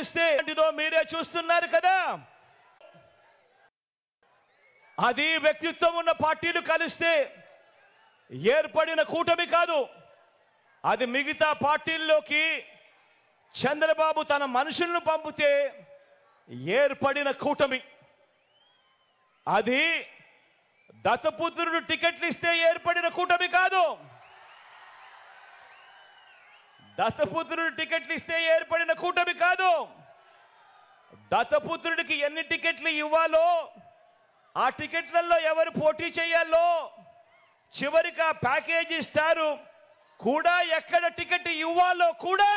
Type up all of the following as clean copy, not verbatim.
కలిస్తే మీరే చూస్తున్నారు కదా. అది వ్యక్తిత్వం ఉన్న పార్టీలు కలిస్తే ఏర్పడిన కూటమి కాదు. అది మిగతా పార్టీల్లోకి చంద్రబాబు తన మనుషులను పంపితే ఏర్పడిన కూటమి. అది దత్తపుత్రుడు టికెట్లు ఇస్తే ఏర్పడిన కూటమి కాదు. దత్తపుత్రుడు టికెట్లు ఇస్తే ఏర్పడిన కూటమి కాదు. దత్తపుత్రుడికి ఎన్ని టికెట్లు ఇవ్వాలో, ఆ టికెట్లలో ఎవరు పోటీ చేయాలో, చివరికి ఆ ప్యాకేజీ స్టారు కూడా ఎక్కడ టికెట్ ఇవ్వాలో కూడా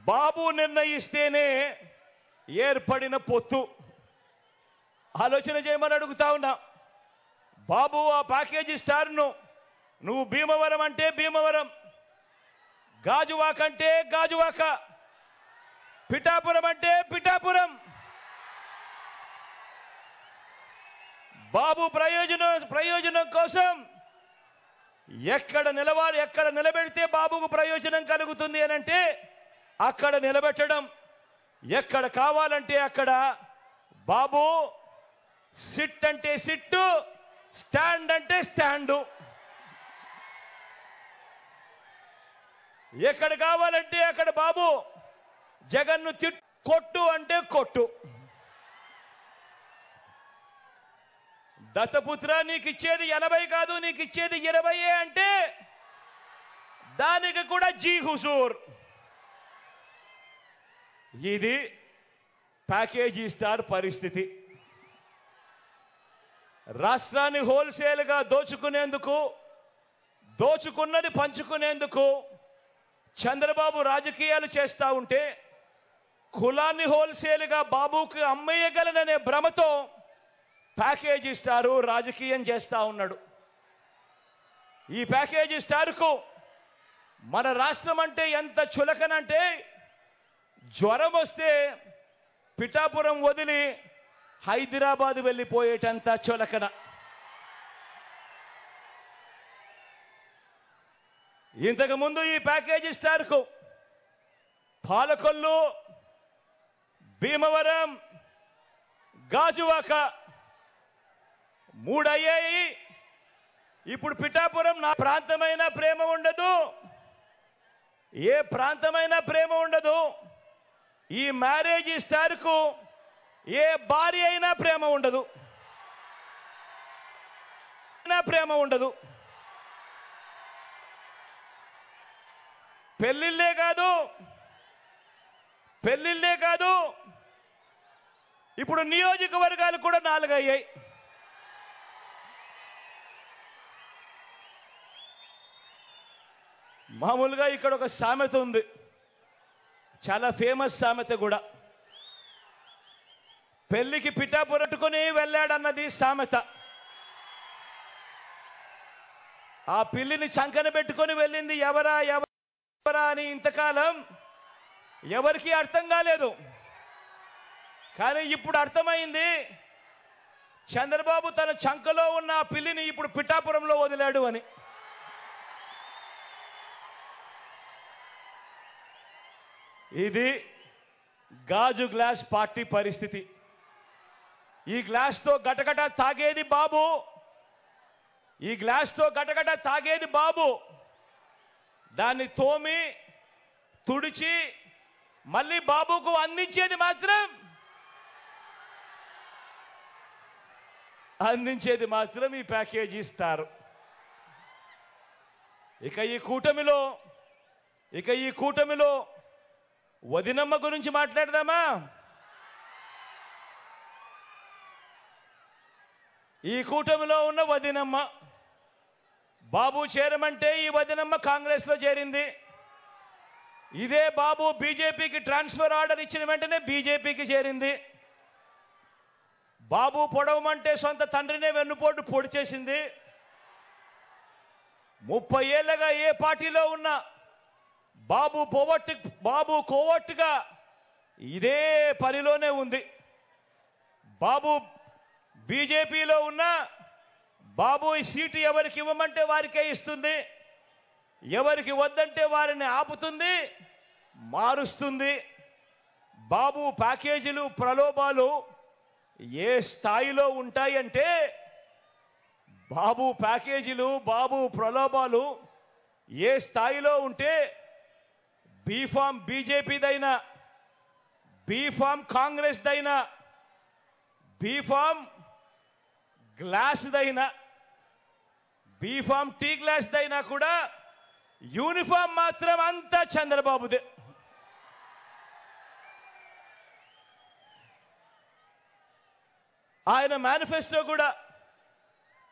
బాబు నిర్ణయిస్తేనే ఏర్పడిన పొత్తు. ఆలోచన చేయమని అడుగుతా ఉన్నా. బాబు ఆ ప్యాకేజీ స్టార్ను నువ్వు భీమవరం అంటే భీమవరం, గాజువాక అంటే గాజువాక, పిఠాపురం అంటే పిఠాపురం. బాబు ప్రయోజనం కోసం ఎక్కడ నిలబెడితే బాబుకు ప్రయోజనం కలుగుతుంది అని అంటే అక్కడ నిలబెట్టడం. ఎక్కడ కావాలంటే అక్కడ బాబు సిట్ అంటే సిట్టు, స్టాండ్ అంటే స్టాండు. ఎక్కడ కావాలంటే అక్కడ బాబు జగన్ను కొట్టు అంటే కొట్టు. దత్తపుత్ర నీకు ఇచ్చేది 80 కాదు, నీకు ఇచ్చేది 20 అంటే దానికి కూడా జీ హుజూర్. ఇది ప్యాకేజీ స్టార్ పరిస్థితి. రాష్ట్రాన్ని హోల్సేల్గా దోచుకున్నది పంచుకునేందుకు చంద్రబాబు రాజకీయాలు చేస్తా ఉంటే, కులాన్ని హోల్సేల్గా బాబుకి అమ్మేయగలననే భ్రమతో ప్యాకేజీ స్టారు రాజకీయం చేస్తా ఉన్నాడు. ఈ ప్యాకేజీ స్టార్కు మన రాష్ట్రం అంటే ఎంత చులకనంటే, జ్వరం వస్తే పిఠాపురం వదిలి హైదరాబాద్ వెళ్ళిపోయేటంత చులకన. ఇంతకుముందు ఈ ప్యాకేజీ స్టార్కు పాలకొల్లు, భీమవరం, గాజువాక 3 అయ్యాయి. ఇప్పుడు పిఠాపురం. నా ప్రాంతమైన ప్రేమ ఉండదు, ఏ ప్రాంతమైన ప్రేమ ఉండదు. ఈ మ్యారేజీ స్టార్కు ఏ భార్య అయినా ప్రేమ ఉండదు. పెళ్ళిళ్ళే కాదు, ఇప్పుడు నియోజకవర్గాలు కూడా 4 అయ్యాయి. మామూలుగా ఇక్కడ ఒక సామెత ఉంది, చాలా ఫేమస్ సామెత కూడా. పెళ్లికి పిఠాపురట్టుకుని వెళ్ళాడన్నది సామెత. ఆ పిల్లిని చంకన పెట్టుకొని వెళ్ళింది ఎవరా అని ఇంతకాలం ఎవరికి అర్థం కాలేదు. కానీ ఇప్పుడు అర్థమైంది, చంద్రబాబు తన చంకలో ఉన్న ఆ పిల్లిని ఇప్పుడు పిఠాపురంలో వదిలాడు అని. ఇది గాజు గ్లాస్ పార్టీ పరిస్థితి. ఈ గ్లాస్తో గటగట తాగేది బాబు. దాన్ని తోమి తుడిచి మళ్ళీ బాబుకు అందించేది మాత్రం ఈ ప్యాకేజీ ఇస్తారు. ఇక ఈ కూటమిలో వదినమ్మ గురించి మాట్లాడదామా? ఈ కూటమిలో ఉన్న వదినమ్మ, బాబు చేరమంటే ఈ వదినమ్మ కాంగ్రెస్లో చేరింది. ఇదే బాబు బీజేపీకి ట్రాన్స్ఫర్ ఆర్డర్ ఇచ్చిన వెంటనే బీజేపీకి చేరింది. బాబు పొడవమంటే సొంత తండ్రినే వెన్నుపోటు పొడి చేసింది. 30 ఏళ్లుగా ఏ పార్టీలో ఉన్నా బాబు కోవట్టుగా ఇదే పనిలోనే ఉంది. బాబు బీజేపీలో ఉన్న బాబు ఈ సీటు ఎవరికి ఇవ్వమంటే వారికే ఇస్తుంది, ఎవరికి వద్దంటే వారిని ఆపుతుంది. మారుస్తుంది. బాబు ప్యాకేజీలు ప్రలోభాలు ఏ స్థాయిలో ఉంటాయంటే, బాబు ప్యాకేజీలు బాబు ప్రలోభాలు ఏ స్థాయిలో ఉంటే, బీఫామ్ బీజేపీదైనా, బీఫామ్ కాంగ్రెస్దైనా, బీఫామ్ గ్లాస్దైనా, బీఫామ్ టీ గ్లాస్దైనా కూడా యూనిఫామ్ మాత్రం అంతా చంద్రబాబుదే. ఆయన మేనిఫెస్టో కూడా,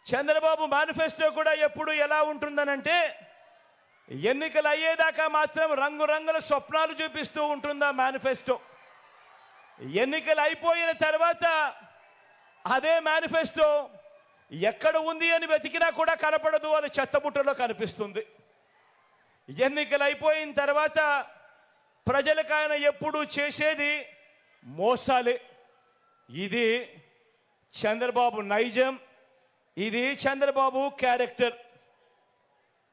చంద్రబాబు మేనిఫెస్టో కూడా ఎప్పుడు ఎలా ఉంటుందనంటే, ఎన్నికలు అయ్యేదాకా మాత్రం రంగురంగుల స్వప్నాలు చూపిస్తూ ఉంటుందా మేనిఫెస్టో. ఎన్నికలు అయిపోయిన తర్వాత అదే మేనిఫెస్టో ఎక్కడ ఉంది అని వెతికినా కూడా కనపడదు, అది చెత్తబుట్టలో కనిపిస్తుంది. ఎన్నికలు అయిపోయిన తర్వాత ప్రజలకు ఆయన ఎప్పుడు చేసేది మోసాలే. ఇది చంద్రబాబు నైజం, ఇది చంద్రబాబు క్యారెక్టర్.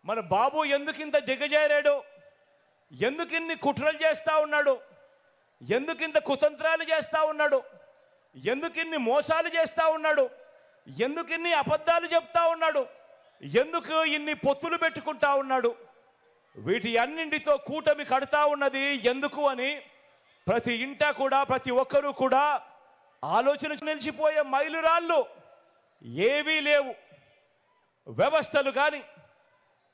మన బాబు ఎందుకింత దిగజారాడు, ఎందుకిన్ని కుట్రలు చేస్తా ఉన్నాడు, ఎందుకింత కుతంత్రాలు చేస్తా ఉన్నాడు, ఎందుకిన్ని మోసాలు చేస్తా ఉన్నాడు, ఎందుకిన్ని అబద్ధాలు చెప్తా ఉన్నాడు, ఎందుకు ఇన్ని పొత్తులు పెట్టుకుంటా ఉన్నాడు, వీటి అన్నింటితో కూటమి కడతా ఉన్నది ఎందుకు అని ప్రతి ఇంట కూడా, ప్రతి ఒక్కరూ కూడా ఆలోచన నిలిచిపోయే మైలురాళ్ళు ఏవీ లేవు. వ్యవస్థలు కానీ,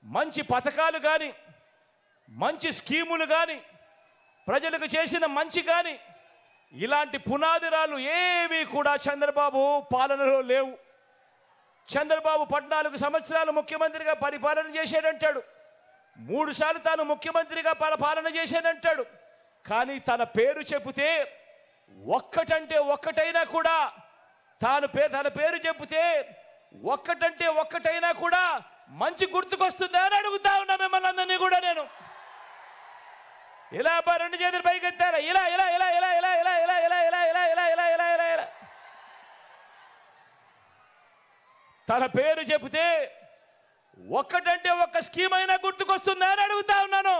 మంచి పథకాలు కానీ, మంచి స్కీములు కానీ, ప్రజలకు చేసిన మంచి కానీ, ఇలాంటి పునాదిరాలు ఏవి కూడా చంద్రబాబు పాలనలో లేవు. చంద్రబాబు 14 సంవత్సరాలు ముఖ్యమంత్రిగా పరిపాలన చేశాడంటాడు, 3 సార్లు తాను ముఖ్యమంత్రిగా పాలన చేశాడంటాడు. కానీ తన పేరు చెబితే ఒక్కటంటే ఒక్కటైనా కూడా, తన పేరు చెబితే ఒక్కటంటే ఒక్కటైనా కూడా మంచి గుర్తుకొస్తుందా అని అడుగుతా ఉన్నా మిమ్మల్ని అందరినీ కూడా నేను. ఇలా 2 చేతులు పైకి ఎత్తారా, ఇలా ఇలా ఇలా ఇలా ఇలా ఇలా ఇలా ఇలా ఇలా ఇలా ఇలా ఇలా ఇలా ఇలా ఇలా తన పేరు చెబితే ఒక్కటంటే ఒక్క స్కీమ్ అయినా గుర్తుకొస్తుందా అని అడుగుతా ఉన్నాను.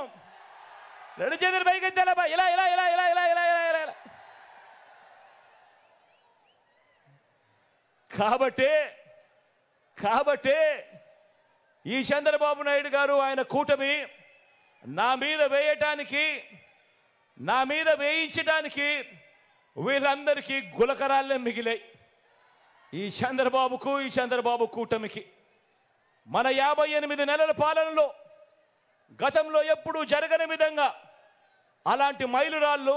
2 చేతులు పైకి ఎత్తారా, ఇలా ఇలా ఇలా ఇలా ఇలా ఇలా ఇలా ఇలా ఇలా. కాబట్టే ఈ చంద్రబాబు నాయుడు గారు, ఆయన కూటమి నా మీద వేయటానికి, నా మీద వేయించడానికి వీళ్ళందరికీ గులకరాళ్ళే మిగిలాయి. ఈ చంద్రబాబుకు, ఈ చంద్రబాబు కూటమికి మన 58 నెలల పాలనలో గతంలో ఎప్పుడూ జరగని విధంగా అలాంటి మైలురాళ్ళు